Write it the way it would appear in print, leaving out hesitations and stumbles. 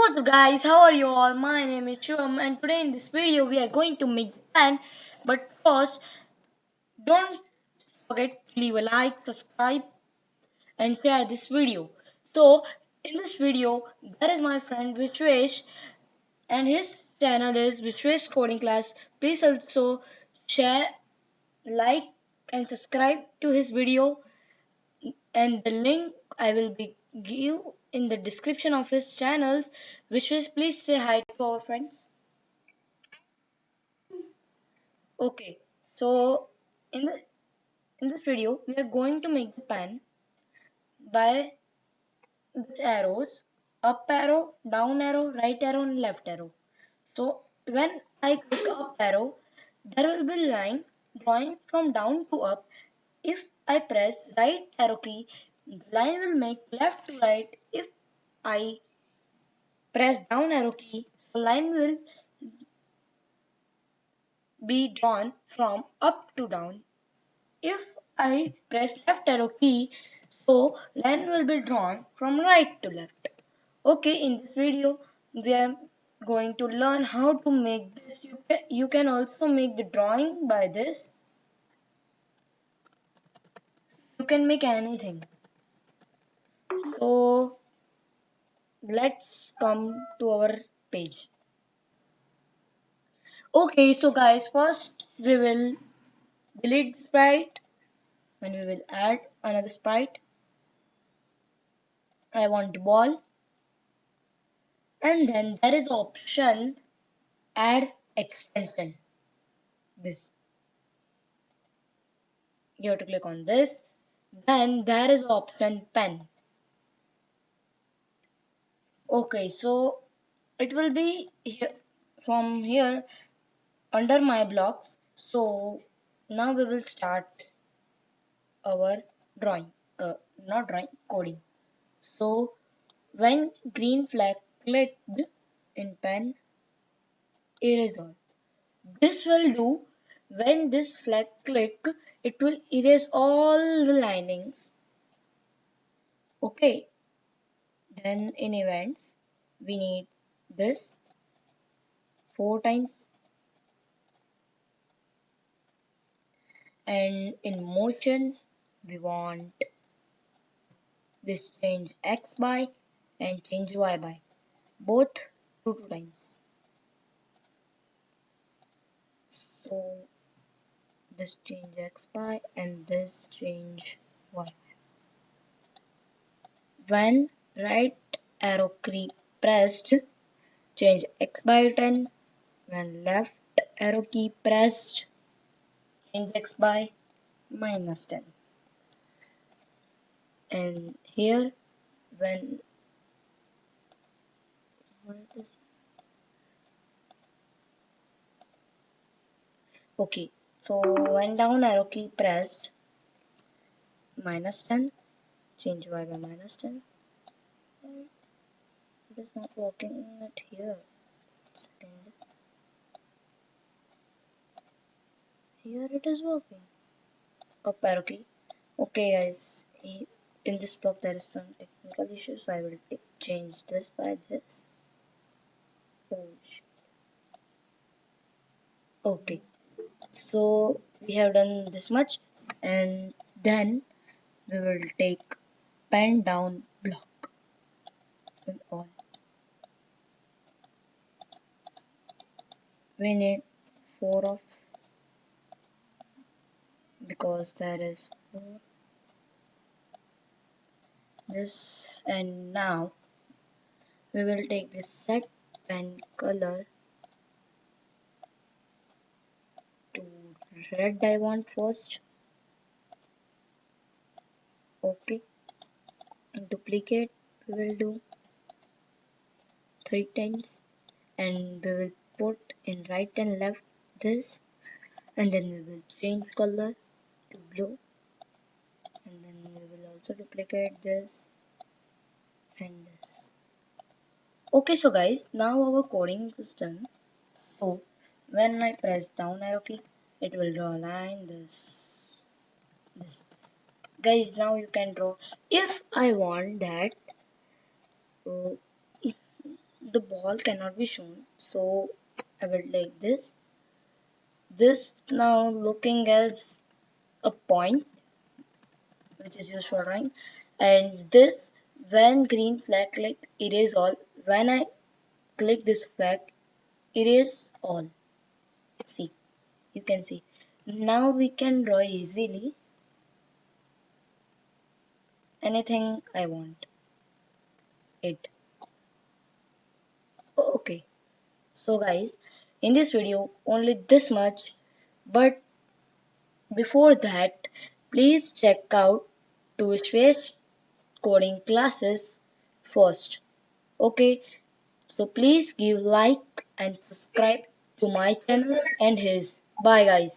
What's up guys, how are you all? My name is Shivam and today in this video we are going to make the pen. But first, don't forget to leave a like, subscribe and share this video. So in this video there is my friend Vishwesh and his channel is Vishwesh Coding Class. Please also share, like and subscribe to his video, and the link I will be give in the description of his channels. Vishwesh, please say hi to our friends. Okay, so in the in this video we are going to make the pen by these arrows: up arrow, down arrow, right arrow, and left arrow. So when I click up arrow, there will be line drawing from down to up. If I press right arrow key, the line will make left to right. If I press down arrow key, the line will be drawn from up to down. If I press left arrow key, so line will be drawn from right to left. Okay, in this video, we are going to learn how to make this. You can also make the drawing by this. You can make anything. So let's come to our page. Okay, so guys, first we will delete the sprite and we will add another sprite. I want the ball, and then there is option add extension. This you have to click on this. Then there is option pen. Okay, so it will be here, from here under my blocks. So now we will start our drawing, not drawing, coding. So when green flag clicked in pen, erase all. This will do. When this flag click, it will erase all the linings. Okay, then in events we need this 4 times, and in motion we want this change x by and change y by, both 2 times. So this change x by and this change y. When right arrow key pressed, change x by 10. When left arrow key pressed, change x by -10. And here when okay, so when down arrow key pressed, -10, change y by -10. It is not working at here. Second. Here it is working. Up arrow key. Okay guys, in this block there is some technical issues, so I will change this by this. Oh, okay, so we have done this much, and then we will take pen down block and all. We need 4 of, because there is 4 this. And now we will take this set pen color to red. I want first. Okay, duplicate we will do 3 times, and we will put in right and left this, and then we will change color to blue, and then we will also duplicate this and this. Okay, so guys, now our coding is done. So when I press down arrow key, it will draw a line this. Guys, now you can draw. If I want that uh, the all cannot be shown, so I will take this now looking as a point which is used for drawing, and this when green flag click erase all. When I click this flag, erase all. See, you can see. Now we can draw easily anything I want it. Okay, so guys, in this video only this much, but before that, please check out two Swift coding classes first. Okay, so please give like and subscribe to my channel and his. Bye guys.